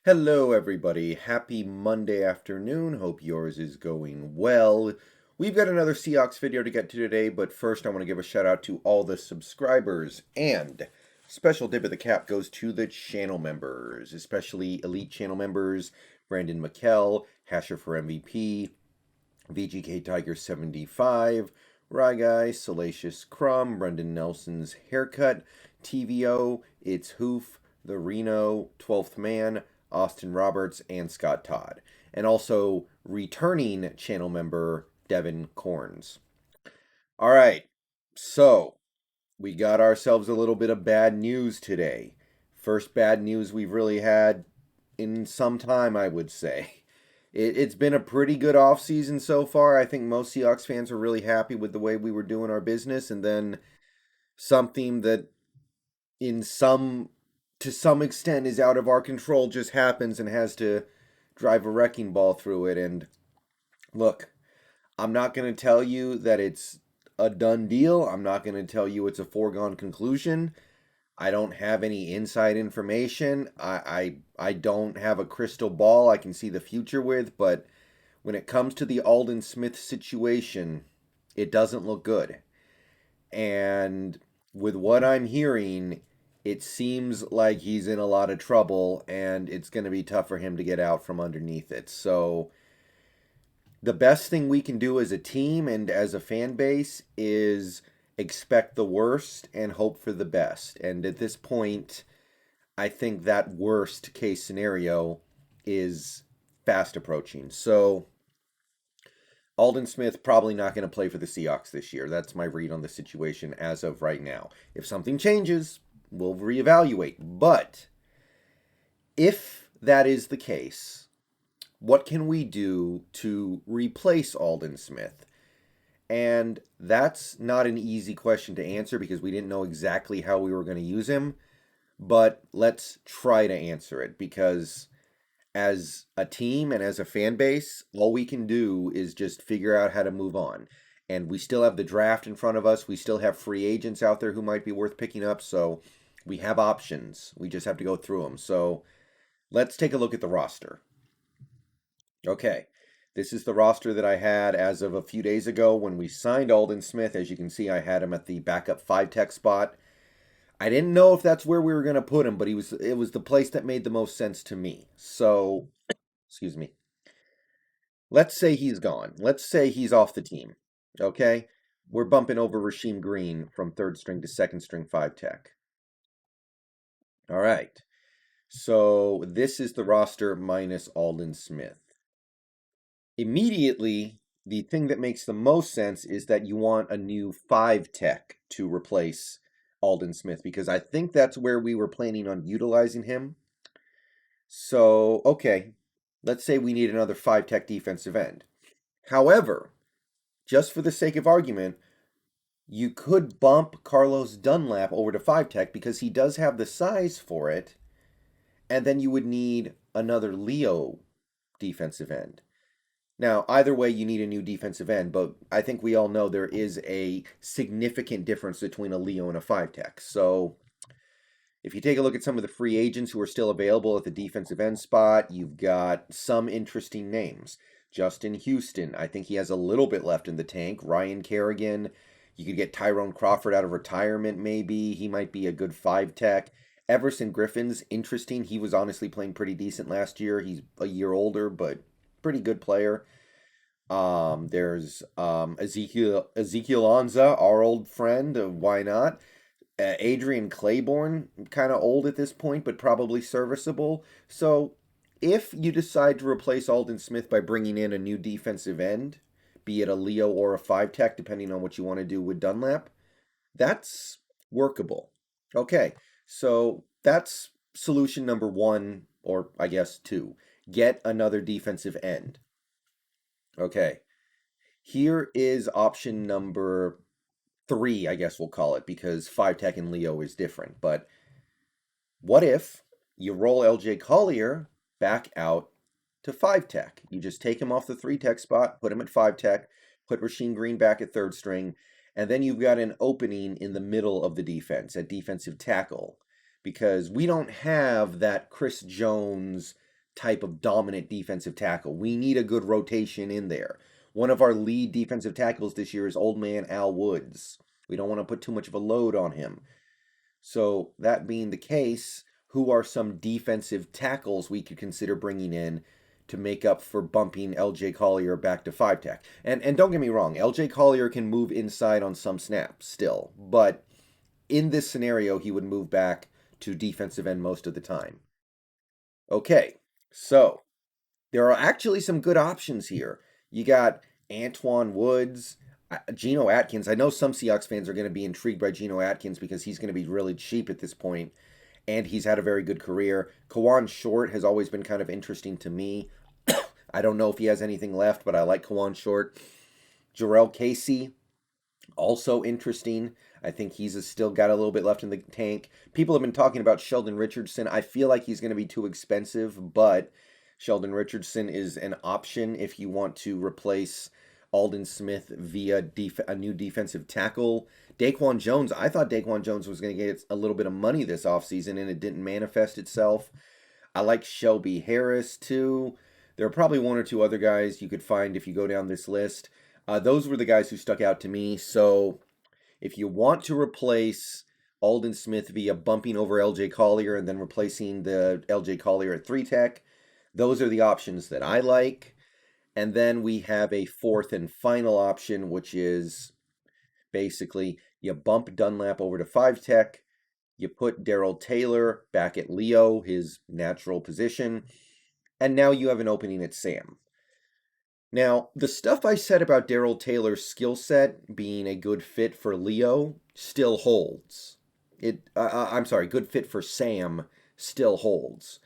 Hello, everybody. Happy Monday afternoon. Hope yours is going well. We've got another Seahawks video to get to today, but first I want to give a shout out to all the subscribers, and special dip of the cap goes to the channel members, especially elite channel members, Brendon, Mikel, Hasher for MVP, VGK Tiger 75, Ryguy, Salacious, Crumb, Brendan Nelson's Haircut, TlVlO, ItsHoof, The Reno, 12th Man, Austin Roberts, and Scott Todd. And also returning channel member Devin Corns. All right, so we got ourselves a little bit of bad news today. First bad news we've really had in some time, I would say. It's been a pretty good offseason so far. I think most Seahawks fans are really happy with the way we were doing our business, and then something that in some to some extent is out of our control just happens and has to drive a wrecking ball through it. And look, I'm not going to tell you that it's a done deal. I'm not going to tell you it's a foregone conclusion. I don't have any inside information. I don't have a crystal ball I can see the future with, but when it comes to the Aldon Smith situation, it doesn't look good. And with what I'm hearing, it seems like he's in a lot of trouble and it's going to be tough for him to get out from underneath it. So the best thing we can do as a team and as a fan base is expect the worst and hope for the best. And at this point, I think that worst case scenario is fast approaching. So Aldon Smith probably not going to play for the Seahawks this year. That's my read on the situation as of right now. If something changes, we'll reevaluate. But if that is the case, what can we do to replace Aldon Smith? And that's not an easy question to answer because we didn't know exactly how we were going to use him. But let's try to answer it because as a team and as a fan base, all we can do is just figure out how to move on. And we still have the draft in front of us. We still have free agents out there who might be worth picking up. So we have options. We just have to go through them. So let's take a look at the roster. Okay. This is the roster that I had as of a few days ago when we signed Aldon Smith. As you can see, I had him at the backup 5-tech spot. I didn't know if that's where we were going to put him, but it was the place that made the most sense to me. So, excuse me. Let's say he's gone. Let's say he's off the team. Okay? We're bumping over Rasheem Green from third string to second string 5-tech. All right. So this is the roster minus Aldon Smith. Immediately, the thing that makes the most sense is that you want a new 5-tech to replace Aldon Smith because I think that's where we were planning on utilizing him. So, okay, let's say we need another 5-tech defensive end. However, just for the sake of argument, you could bump Carlos Dunlap over to 5-tech because he does have the size for it, and then you would need another Leo defensive end. Now, either way, you need a new defensive end, but I think we all know there is a significant difference between a Leo and a 5-tech. So if you take a look at some of the free agents who are still available at the defensive end spot, you've got some interesting names. Justin Houston, I think he has a little bit left in the tank. Ryan Kerrigan, you could get Tyrone Crawford out of retirement maybe. He might be a good 5-tech. Everson Griffin's interesting. He was honestly playing pretty decent last year. He's a year older, but pretty good player. There's Centalonza, our old friend. Why not? Adrian Claiborne, kind of old at this point, but probably serviceable. So if you decide to replace Aldon Smith by bringing in a new defensive end, be it a Leo or a 5-tech, depending on what you want to do with Dunlap, that's workable. Okay, so that's solution number one, or I guess two. Get another defensive end. Okay, here is option number three, I guess we'll call it, because 5-tech and Leo is different. But what if you roll LJ Collier back out to 5-tech? You just take him off the 3-tech spot, put him at 5-tech, put Rasheem Green back at third string, and then you've got an opening in the middle of the defense at defensive tackle. Because we don't have that Chris Jones type of dominant defensive tackle. We need a good rotation in there. One of our lead defensive tackles this year is old man Al Woods. We don't want to put too much of a load on him. So, that being the case, who are some defensive tackles we could consider bringing in to make up for bumping LJ Collier back to 5 tech? And don't get me wrong, LJ Collier can move inside on some snaps still, but in this scenario, he would move back to defensive end most of the time. Okay, so there are actually some good options here. You got Antoine Woods, Geno Atkins. I know some Seahawks fans are going to be intrigued by Geno Atkins because he's going to be really cheap at this point, and he's had a very good career. Kawan Short has always been kind of interesting to me. I don't know if he has anything left, but I like Kawan Short. Jarrell Casey, also interesting. I think he's still got a little bit left in the tank. People have been talking about Sheldon Richardson. I feel like he's going to be too expensive, but Sheldon Richardson is an option if you want to replace Aldon Smith via a new defensive tackle. Daquan Jones, I thought Daquan Jones was going to get a little bit of money this offseason, and it didn't manifest itself. I like Shelby Harris, too. There are probably one or two other guys you could find if you go down this list. Those were the guys who stuck out to me. So if you want to replace Aldon Smith via bumping over LJ Collier and then replacing the LJ Collier at 3 tech, those are the options that I like. And then we have a fourth and final option, which is basically you bump Dunlap over to 5 tech, you put Darrell Taylor back at Leo, his natural position, and now you have an opening at Sam. Now, the stuff I said about Darrell Taylor's skill set being a good fit for Leo still holds. I'm sorry, good fit for Sam still holds.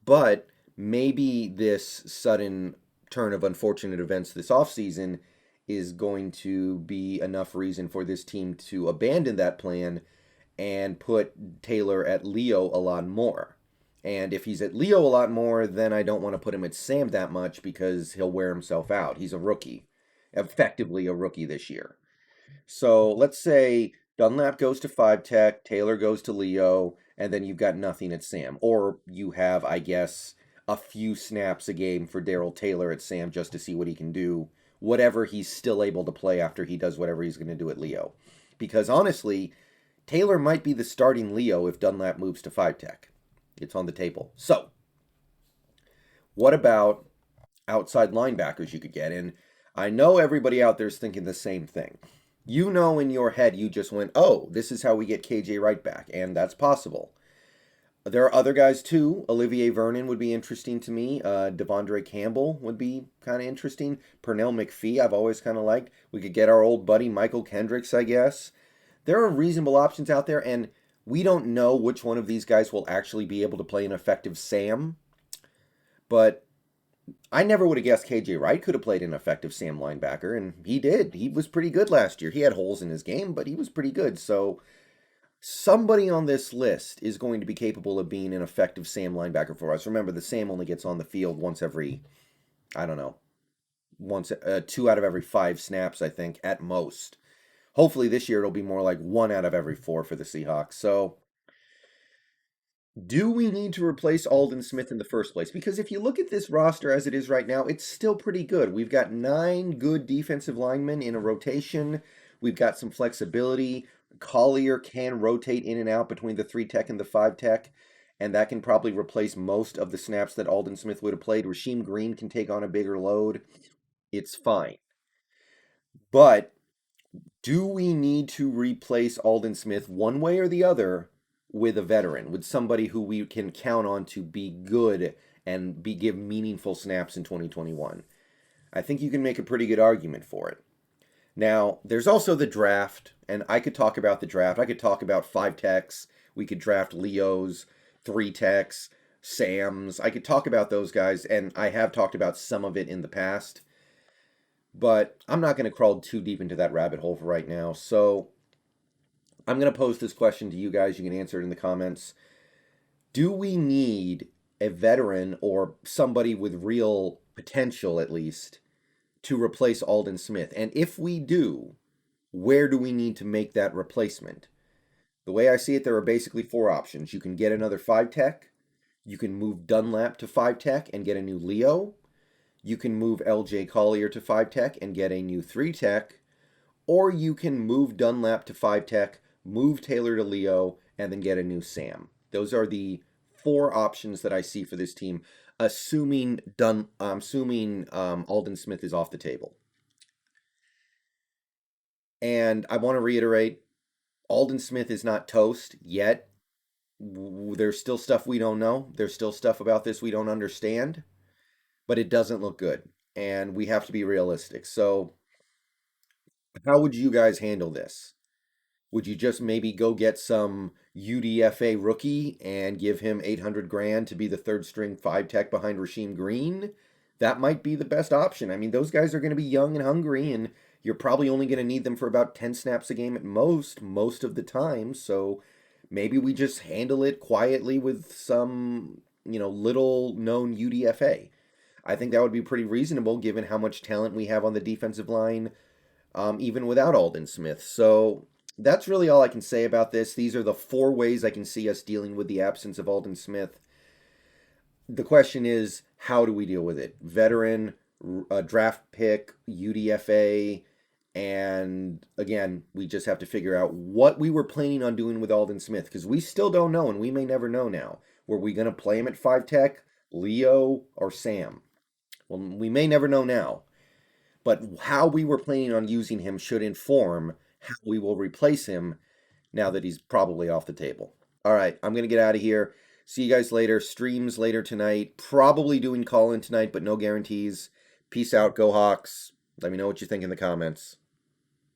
But maybe this sudden turn of unfortunate events this offseason is going to be enough reason for this team to abandon that plan and put Taylor at Leo a lot more. And if he's at Leo a lot more, then I don't want to put him at Sam that much because he'll wear himself out. He's a rookie, effectively a rookie this year. So let's say Dunlap goes to 5 tech, Taylor goes to Leo, and then you've got nothing at Sam. Or you have, I guess, a few snaps a game for Darrell Taylor at Sam just to see what he can do, whatever he's still able to play after he does whatever he's going to do at Leo. Because honestly, Taylor might be the starting Leo if Dunlap moves to 5 tech. It's on the table. So, what about outside linebackers you could get? And I know everybody out there is thinking the same thing. You know in your head you just went, oh, this is how we get KJ Wright back, and that's possible. There are other guys too. Olivier Vernon would be interesting to me. Devondre Campbell would be kind of interesting. Pernell McPhee I've always kind of liked. We could get our old buddy Michael Kendricks, I guess. There are reasonable options out there, and we don't know which one of these guys will actually be able to play an effective Sam, but I never would have guessed KJ Wright could have played an effective Sam linebacker, and he did. He was pretty good last year. He had holes in his game, but he was pretty good. So somebody on this list is going to be capable of being an effective Sam linebacker for us. Remember, the Sam only gets on the field once every, I don't know, 2 out of every 5 snaps, I think, at most. Hopefully this year it'll be more like 1 out of every 4 for the Seahawks. So, do we need to replace Aldon Smith in the first place? Because if you look at this roster as it is right now, it's still pretty good. We've got 9 good defensive linemen in a rotation. We've got some flexibility. Collier can rotate in and out between the 3 tech and the 5 tech, and that can probably replace most of the snaps that Aldon Smith would have played. Rasheem Green can take on a bigger load. It's fine. But do we need to replace Aldon Smith one way or the other with a veteran, with somebody who we can count on to be good and give meaningful snaps in 2021? I think you can make a pretty good argument for it. Now, there's also the draft, and I could talk about the draft. I could talk about 5 techs. We could draft Leos, 3 techs, Sams. I could talk about those guys, and I have talked about some of it in the past. But I'm not going to crawl too deep into that rabbit hole for right now. So I'm going to pose this question to you guys. You can answer it in the comments. Do we need a veteran or somebody with real potential, at least, to replace Aldon Smith? And if we do, where do we need to make that replacement? The way I see it, there are basically 4 options. You can get another 5 tech. You can move Dunlap to 5 tech and get a new Leo. You can move LJ Collier to 5 tech and get a new 3 tech. Or you can move Dunlap to 5 tech, move Taylor to Leo, and then get a new Sam. Those are the 4 options that I see for this team, assuming Aldon Smith is off the table. And I want to reiterate, Aldon Smith is not toast yet. There's still stuff we don't know. There's still stuff about this we don't understand, but it doesn't look good. And we have to be realistic. So, how would you guys handle this? Would you just maybe go get some UDFA rookie and give him 800 grand to be the third string 5 tech behind Rasheem Green? That might be the best option. I mean, those guys are going to be young and hungry, and you're probably only going to need them for about 10 snaps a game at most of the time. So maybe we just handle it quietly with some, little known UDFA. I think that would be pretty reasonable given how much talent we have on the defensive line, even without Aldon Smith. So that's really all I can say about this. These are the 4 ways I can see us dealing with the absence of Aldon Smith. The question is, how do we deal with it? Veteran, draft pick, UDFA, and again, we just have to figure out what we were planning on doing with Aldon Smith, because we still don't know, and we may never know now. Were we going to play him at 5 tech, Leo, or Sam? Well, we may never know now. But how we were planning on using him should inform how we will replace him now that he's probably off the table. All right, I'm going to get out of here. See you guys later. Streams later tonight. Probably doing call-in tonight, but no guarantees. Peace out. Go Hawks. Let me know what you think in the comments.